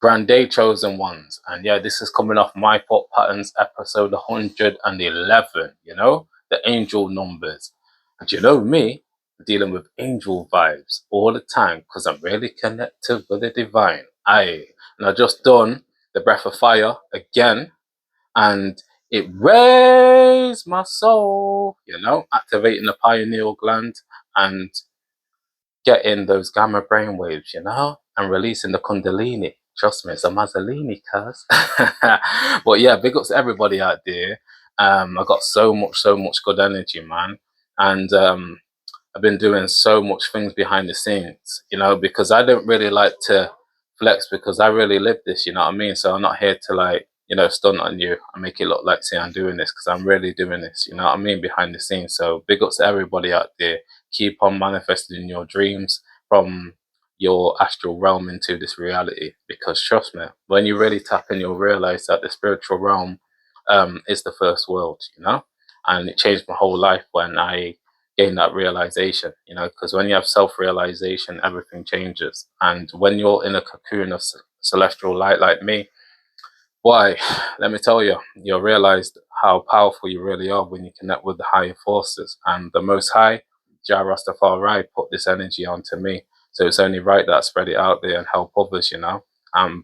Brand Day Chosen Ones. And yeah, this is coming off My Thought Patterns episode 111, the angel numbers. And you know me, dealing with angel vibes all the time because I'm really connected with the divine. And I just done the breath of fire again, and it raised my soul, activating the pineal gland and getting those gamma brain waves, and releasing the kundalini. Trust me, it's a Mazzolini, cuz. But yeah, big ups to everybody out there. I got so much good energy, man. And I've been doing so much things behind the scenes, because I don't really like to flex because I really live this, you know what I mean? So I'm not here to like, stunt on you and make it look like, say, I'm doing this because I'm really doing this, you know what I mean, behind the scenes. So big ups to everybody out there. Keep on manifesting your dreams from your astral realm into this reality, because trust me, when you really tap in, you'll realize that the spiritual realm is the first world, and it changed my whole life when I gain that realization, because when you have self-realization, everything changes. And when you're in a cocoon of celestial light like me, why, let me tell you, you'll realize how powerful you really are when you connect with the higher forces. And the Most High, Jah Rastafari, put this energy onto me. So it's only right that I spread it out there and help others,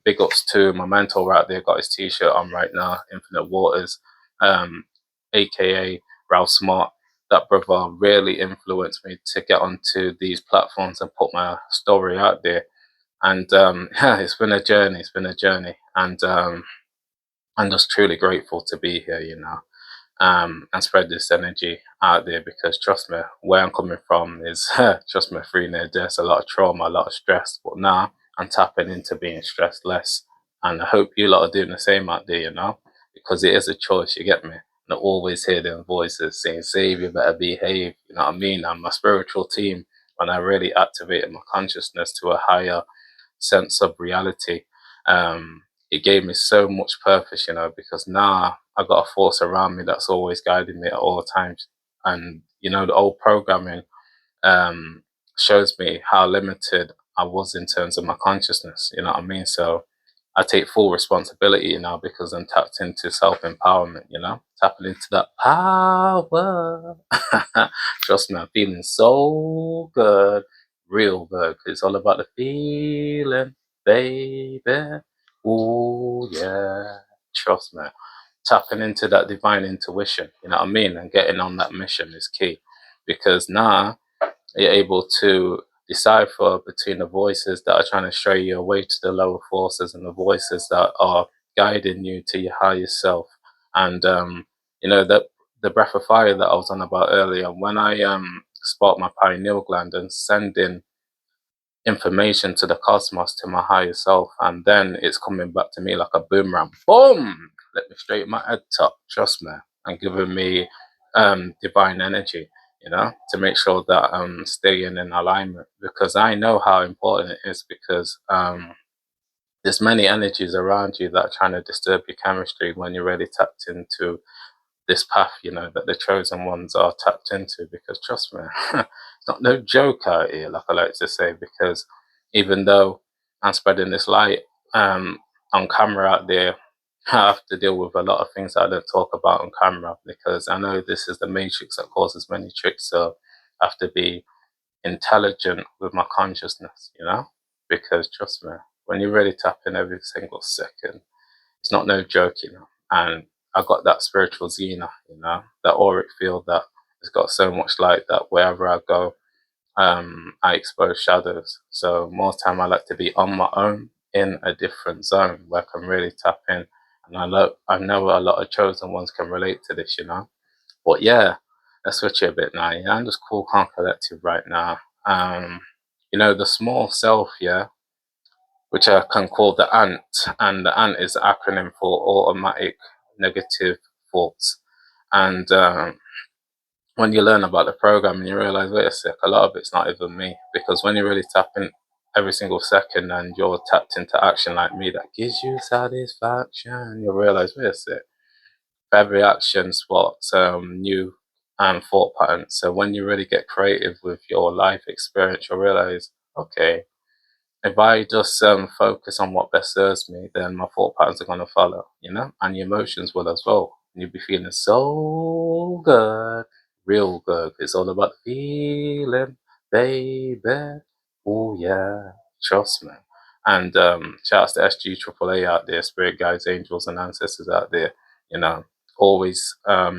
Big ups to my mentor out there, got his t-shirt on right now, Infinite Waters, um, aka Ralph Smart. That brother really influenced me to get onto these platforms and put my story out there. And yeah, it's been a journey. It's been a journey. And I'm just truly grateful to be here, and spread this energy out there, because trust me, where I'm coming from is, trust me, free near death, a lot of trauma, a lot of stress. But now I'm tapping into being stressed less. And I hope you lot are doing the same out there, because it is a choice, you get me? And I always hear them voices saying, Save, you better behave, you know what I mean? And my spiritual team, when I really activated my consciousness to a higher sense of reality, it gave me so much purpose, because now I got a force around me that's always guiding me at all times. And the old programming um, shows me how limited I was in terms of my consciousness. You know what I mean? So I take full responsibility now because I'm tapped into self empowerment. Tapping into that power. Trust me, I'm feeling so good, real good. 'Cause it's all about the feeling, baby. Oh yeah, trust me. Tapping into that divine intuition, you know what I mean, and getting on that mission is key, because now you're able to decipher between the voices that are trying to stray you away to the lower forces and the voices that are guiding you to your higher self. And that the breath of fire that I was on about earlier, when I spark my pineal gland and send in information to the cosmos, to my higher self, and then it's coming back to me like a boomerang. Boom! Let me straighten my head top, trust me, and giving me divine energy, to make sure that I'm staying in alignment, because I know how important it is, because there's many energies around you that are trying to disturb your chemistry when you're really tapped into this path, that the chosen ones are tapped into. Because trust me, it's not no joke out here, like I like to say, because even though I'm spreading this light on camera out there, I have to deal with a lot of things that I don't talk about on camera, because I know this is the matrix that causes many tricks. So I have to be intelligent with my consciousness, because trust me, when you really tap in every single second, it's not no joke, And I got that spiritual Xena, that auric field that has got so much light that wherever I go, I expose shadows. So most time I like to be on my own in a different zone where I can really tap in. And I know a lot of chosen ones can relate to this, But yeah, let's switch it a bit now. I'm just cool, calm, collective right now. The small self, yeah, which I can call the ANT, and the ANT is the acronym for automatic negative thoughts. And when you learn about the program and you realize, wait a sec, a lot of it's not even me, because when you really tap in every single second and you're tapped into action like me, that gives you satisfaction. You realize, wait a sec, for every action spots new thought patterns. So when you really get creative with your life experience, you'll realize, okay, If I just focus on what best serves me, then my thought patterns are gonna follow, and your emotions will as well. And you'll be feeling so good, real good. It's all about the feeling, baby. Oh yeah, trust me. And shouts to SG Triple A out there, spirit guides, angels, and ancestors out there. You know, always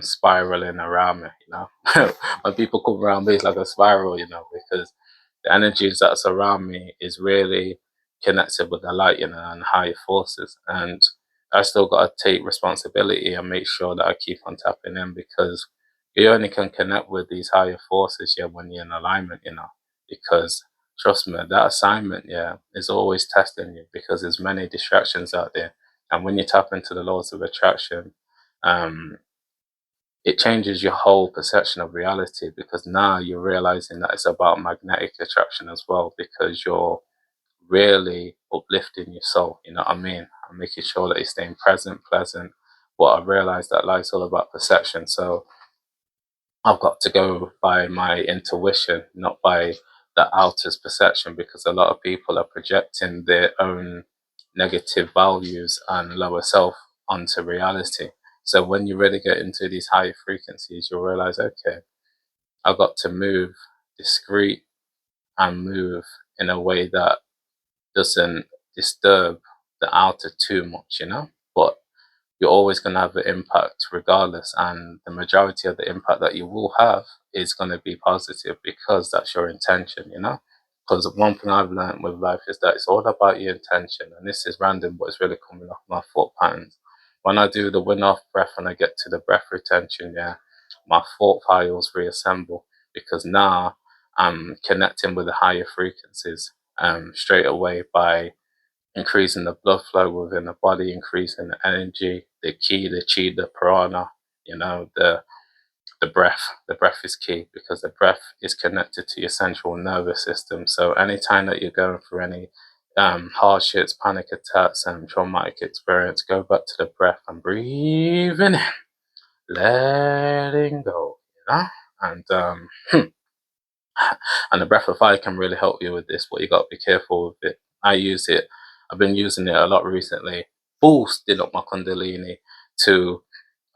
spiraling around me. When people come around me, it's like a spiral. Because the energies that surround me is really connected with the light, and higher forces. And I still got to take responsibility and make sure that I keep on tapping in, because you only can connect with these higher forces, yeah, when you're in alignment, because trust me, that assignment, yeah, is always testing you, because there's many distractions out there. And when you tap into the laws of attraction, um, it changes your whole perception of reality, because now you're realizing that it's about magnetic attraction as well, because you're really uplifting your soul, you know what I mean? And making sure that you're staying present, pleasant. But I realized that life's all about perception. So I've got to go by my intuition, not by the outer's perception, because a lot of people are projecting their own negative values and lower self onto reality. So when you really get into these higher frequencies, you'll realize, okay, I've got to move discreet and move in a way that doesn't disturb the outer too much, But you're always going to have an impact regardless. And the majority of the impact that you will have is going to be positive, because that's your intention, Because one thing I've learned with life is that it's all about your intention. And this is random, but it's really coming off my thought patterns. When I do the wind off breath and I get to the breath retention, yeah, my thought files reassemble, because now I'm connecting with the higher frequencies straight away by increasing the blood flow within the body, increasing the energy, the ki, the chi, the prana, the breath. The breath is key, because the breath is connected to your central nervous system. So anytime that you're going through any hardships, panic attacks, and traumatic experience, go back to the breath and breathing in, letting go, and and the breath of fire can really help you with this, but you got to be careful with it. I use it. I've been using it a lot recently, boosting up my kundalini to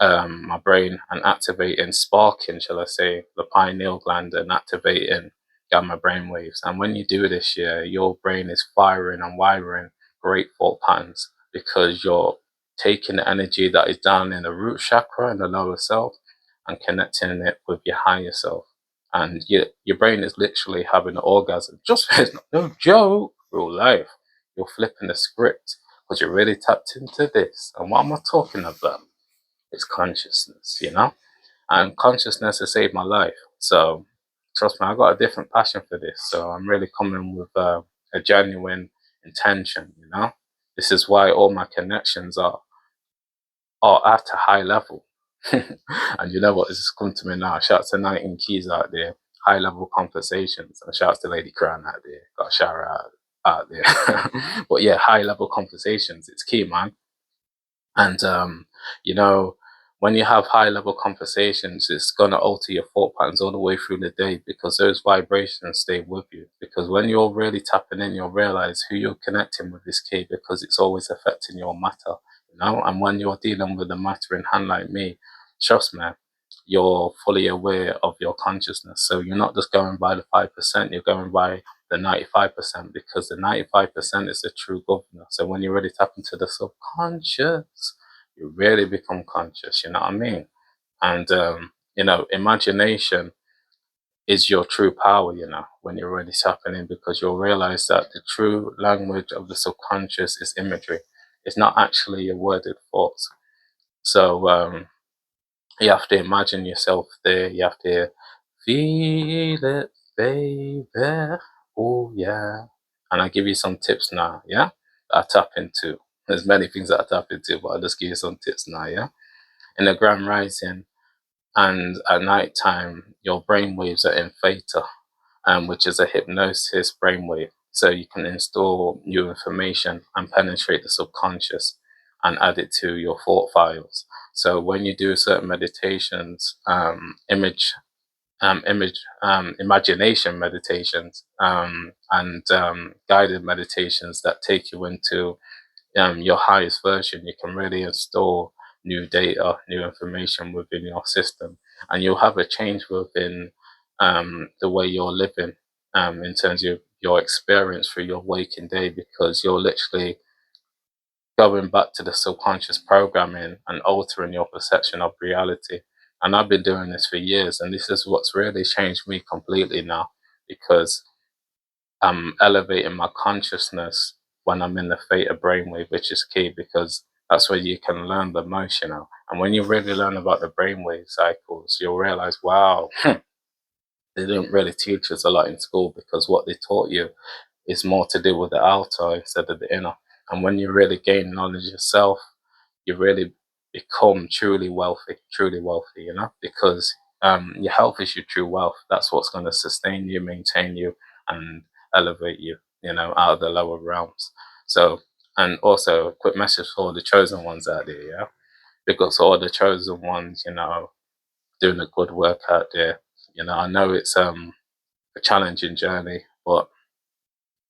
my brain, and activating, sparking, shall I say, the pineal gland, and activating gamma brain waves. And when you do this, yeah, your brain is firing and wiring great thought patterns, because you're taking the energy that is down in the root chakra in the lower self and connecting it with your higher self. And your brain is literally having an orgasm. Just it's not no joke, real life. You're flipping the script, because you're really tapped into this. And what am I talking about? It's consciousness, And consciousness has saved my life. So trust me, I got a different passion for this. So I'm really coming with a genuine intention. This is why all my connections are at a high level. And you know what? This has come to me now. Shout to 19 Keys out there. High level conversations. And shouts to Lady Crown out there. Got a shout out there. But yeah, high level conversations. It's key, man. And you know, when you have high level conversations, it's gonna alter your thought patterns all the way through the day, because those vibrations stay with you. Because when you're really tapping in, you'll realize who you're connecting with is key, because it's always affecting your matter. And when you're dealing with the matter in hand like me, trust me, you're fully aware of your consciousness. So you're not just going by the 5%, you're going by the 95%, because the 95% is the true governor. So when you really tap into the subconscious, you really become conscious, you know what I mean? And, imagination is your true power, when you're really tapping in, because you'll realize that the true language of the subconscious is imagery. It's not actually your worded thoughts. So, you have to imagine yourself there. You have to feel it, baby. Oh, yeah. And I give you some tips now, yeah? That I tap into. There's many things that I tap into, but I'll just give you some tips now, yeah? In the grand rising and at night time, your brain waves are in theta, which is a hypnosis brainwave. So you can install new information and penetrate the subconscious and add it to your thought files. So when you do certain meditations, image imagination meditations, and guided meditations that take you into your highest version. You can really install new data, new information within your system, and you'll have a change within the way you're living, in terms of your experience through your waking day, because you're literally going back to the subconscious programming and altering your perception of reality. And I've been doing this for years, and this is what's really changed me completely now, because I'm elevating my consciousness when I'm in the theta brainwave, which is key because that's where you can learn the most, you know. And when you really learn about the brainwave cycles, you'll realize, wow, they didn't really teach us a lot in school, because what they taught you is more to do with the outer instead of the inner. And when you really gain knowledge yourself, you really become truly wealthy, you know, because your health is your true wealth. That's what's going to sustain you, maintain you, and elevate you, you know, out of the lower realms. So, and also a quick message for all the chosen ones out there, yeah, because all the chosen ones, you know, doing a good work out there. You know, I know it's a challenging journey, but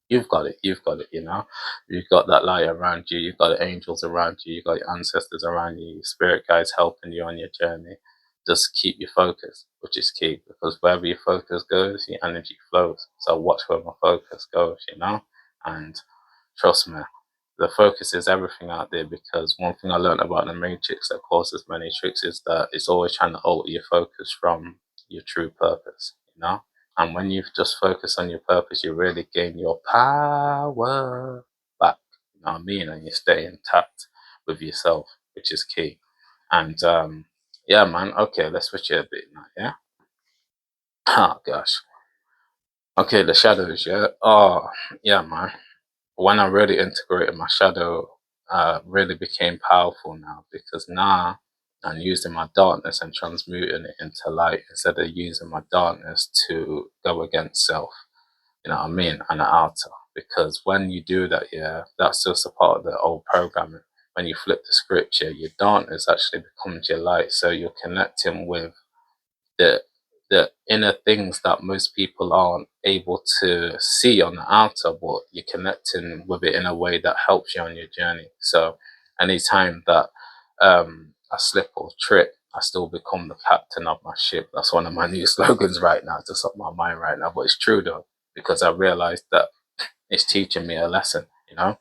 you've got it. You've got it. You know, you've got that light around you. You've got the angels around you. You've got your ancestors around you. Your spirit guides helping you on your journey. Just keep your focus, which is key, because wherever your focus goes, your energy flows. So watch where my focus goes. You know, and trust me, the focus is everything out there. Because one thing I learned about the matrix that causes many tricks is that it's always trying to alter your focus from your true purpose. You know, and when you just focus on your purpose, you really gain your power back. You know what I mean? And you stay intact with yourself, which is key. And yeah, man. Okay, let's switch it a bit now. Yeah. Oh gosh. Okay, the shadows. Yeah. Oh yeah, man. When I really integrated my shadow, really became powerful now, because now I'm using my darkness and transmuting it into light instead of using my darkness to go against self. You know what I mean? And the outer. Because when you do that, yeah, that's just a part of the old programming. When you flip the scripture, your darkness actually becomes your light. So you're connecting with the inner things that most people aren't able to see on the outer, but you're connecting with it in a way that helps you on your journey. So anytime that I slip or trip, I still become the captain of my ship. That's one of my new slogans right now. It's just up my mind right now, but it's true though, because I realized that it's teaching me a lesson. You know,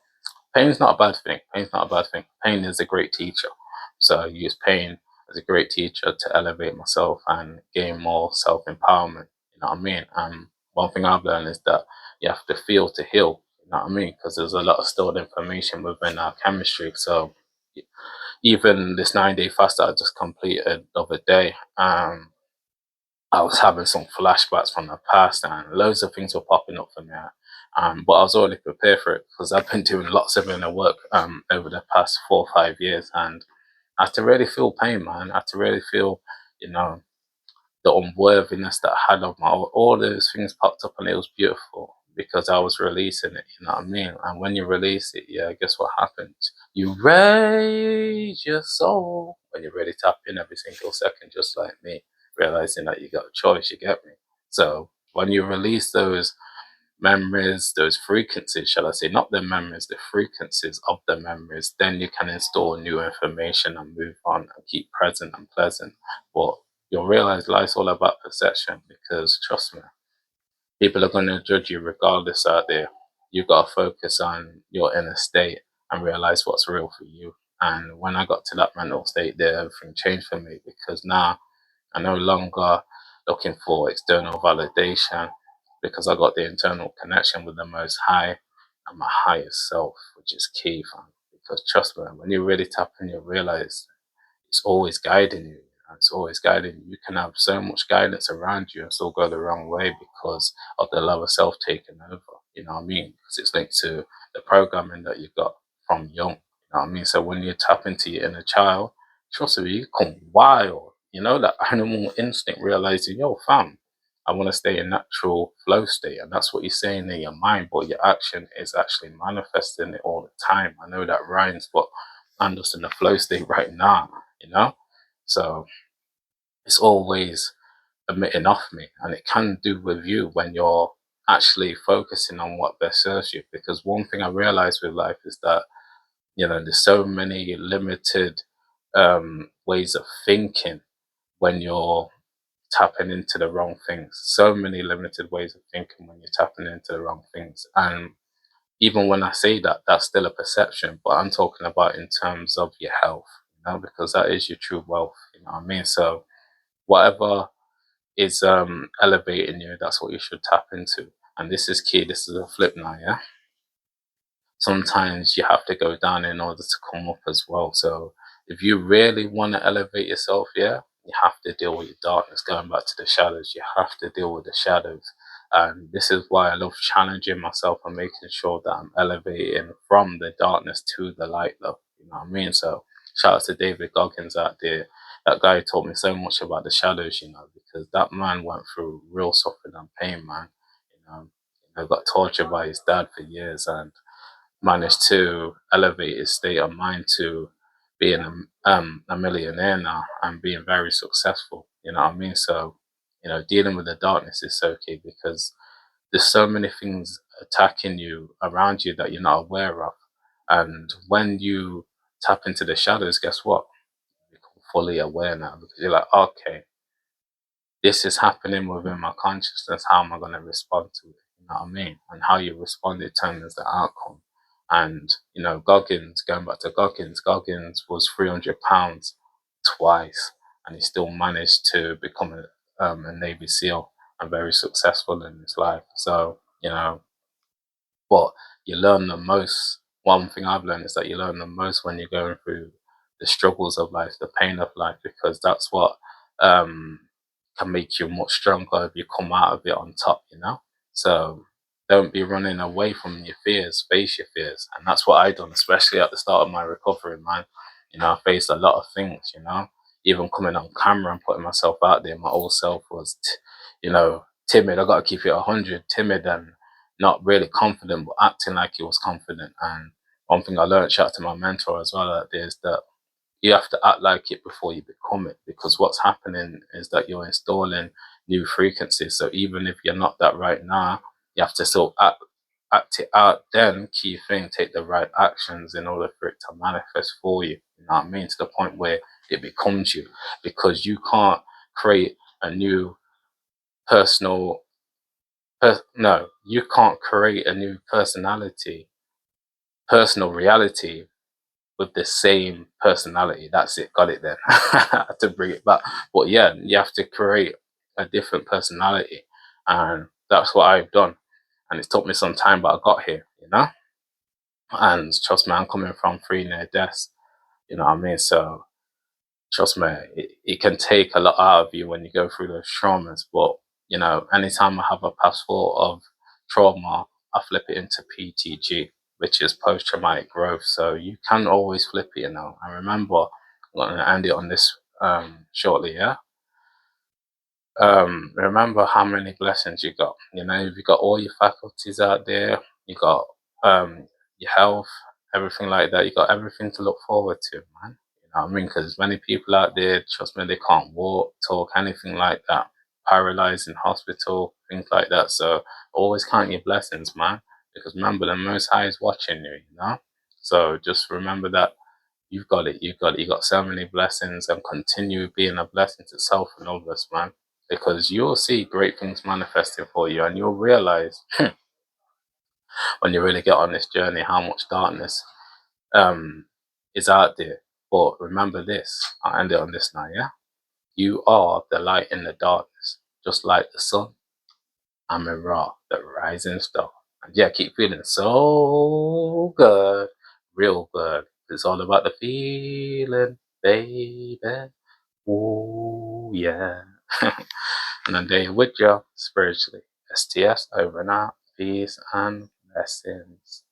pain's not a bad thing. Pain's not a bad thing. Pain is a great teacher. So I use pain as a great teacher to elevate myself and gain more self empowerment. You know what I mean? One thing I've learned is that you have to feel to heal. You know what I mean? Because there's a lot of stored information within our chemistry. So even this 9 day fast that I just completed the other day, I was having some flashbacks from the past, and loads of things were popping up for me. But I was already prepared for it, because I've been doing lots of inner work over the past 4 or 5 years, and I had to really feel pain, man. I had to really feel, you know, the unworthiness that I had of my all those things popped up, and it was beautiful because I was releasing it. You know what I mean? And when you release it, yeah, guess what happens? You raise your soul when you're ready to tap in every single second, just like me, realizing that you got a choice. You get me? So when you release those memories, those frequencies, shall I say, not the memories, the frequencies of the memories, then you can install new information and move on and keep present and pleasant. But you'll realize life's all about perception, because trust me, people are going to judge you regardless out there. You've got to focus on your inner state and realize what's real for you. And when I got to that mental state there, everything changed for me, because now I'm no longer looking for external validation, because I got the internal connection with the Most High and my highest self, which is key, fam. Because trust me, when you really tap in, you realize it's always guiding you. It's always guiding you. You can have so much guidance around you and still go the wrong way because of the lower self taking over. You know what I mean? Because it's linked to the programming that you got from young. You know what I mean? So when you tap into your inner child, trust me, you come wild. You know, that animal instinct realizing, yo, fam, I want to stay in natural flow state. And that's what you're saying in your mind, but your action is actually manifesting it all the time. I know that rhymes, but I'm just in the flow state right now, you know? So it's always emitting off me, and it can do with you when you're actually focusing on what best serves you. Because one thing I realized with life is that there's so many limited ways of thinking when you're tapping into the wrong things. So many limited ways of thinking when you're tapping into the wrong things. And even when I say that, that's still a perception, but I'm talking about in terms of your health, because that is your true wealth, you know what I mean? So whatever is elevating you, that's what you should tap into. And this is key, this is a flip now, yeah? Sometimes you have to go down in order to come up as well. So if you really want to elevate yourself, yeah, you have to deal with your darkness. Going back to the shadows, you have to deal with the shadows. And this is why I love challenging myself and making sure that I'm elevating from the darkness to the light, though. You know what I mean? So shout out to David Goggins out there. That guy taught me so much about the shadows, because that man went through real suffering and pain, man. Got tortured by his dad for years, and managed to elevate his state of mind to being a millionaire now and being very successful. You know what I mean? So, dealing with the darkness is so key because there's so many things attacking you around you that you're not aware of. And when you tap into the shadows, guess what? You become fully aware now because you're like, okay, this is happening within my consciousness. How am I going to respond to it? You know what I mean? And how you respond determines the outcome. And, Goggins, going back to Goggins was 300 pounds twice, and he still managed to become a Navy SEAL and very successful in his life. So, but you learn the most. One thing I've learned is that you learn the most when you're going through the struggles of life, the pain of life, because that's what um, can make you much stronger if you come out of it on top. So don't be running away from your fears, face your fears. And that's what I done, especially at the start of my recovery, man. I faced a lot of things. Even coming on camera and putting myself out there, my old self was, timid. I got to keep it 100, timid and not really confident, but acting like he was confident. And one thing I learned, shout out to my mentor as well, is that you have to act like it before you become it, because what's happening is that you're installing new frequencies. So even if you're not that right now, you have to still act it out. Then key thing, take the right actions in order for it to manifest for you. You know what I mean? To the point where it becomes you, because you can't create a new personal no, you can't create a new personal reality with the same personality. That's it, got it then. To bring it back. But yeah, you have to create a different personality. And that's what I've done. And it's took me some time, but I got here. And trust me, I'm coming from three near deaths, you know what I mean? So trust me, it can take a lot out of you when you go through those traumas. But anytime I have a passport of trauma, I flip it into PTG, which is post traumatic growth. So you can always flip it. And remember, I'm going to end it on this shortly. Yeah. Remember how many blessings you got. You got all your faculties out there. You got your health, everything like that. You got everything to look forward to, man. You know what I mean? Because many people out there, trust me, they can't walk, talk, anything like that. Paralyzed in hospital, things like that. So always count your blessings, man. Because remember, the Most High is watching you. So just remember that you've got it. You've got it. You got so many blessings, and continue being a blessing to self and others, man. Because you'll see great things manifesting for you, and you'll realize when you really get on this journey how much darkness um is out there. But remember this. I'll end it on this now. Yeah, you are the light in the darkness, just like the sun. I'm a Ra, the rising star. And yeah, keep feeling so good, real good. It's all about the feeling, baby. Oh yeah. And I'm there with you spiritually. STS over and out. Peace and blessings.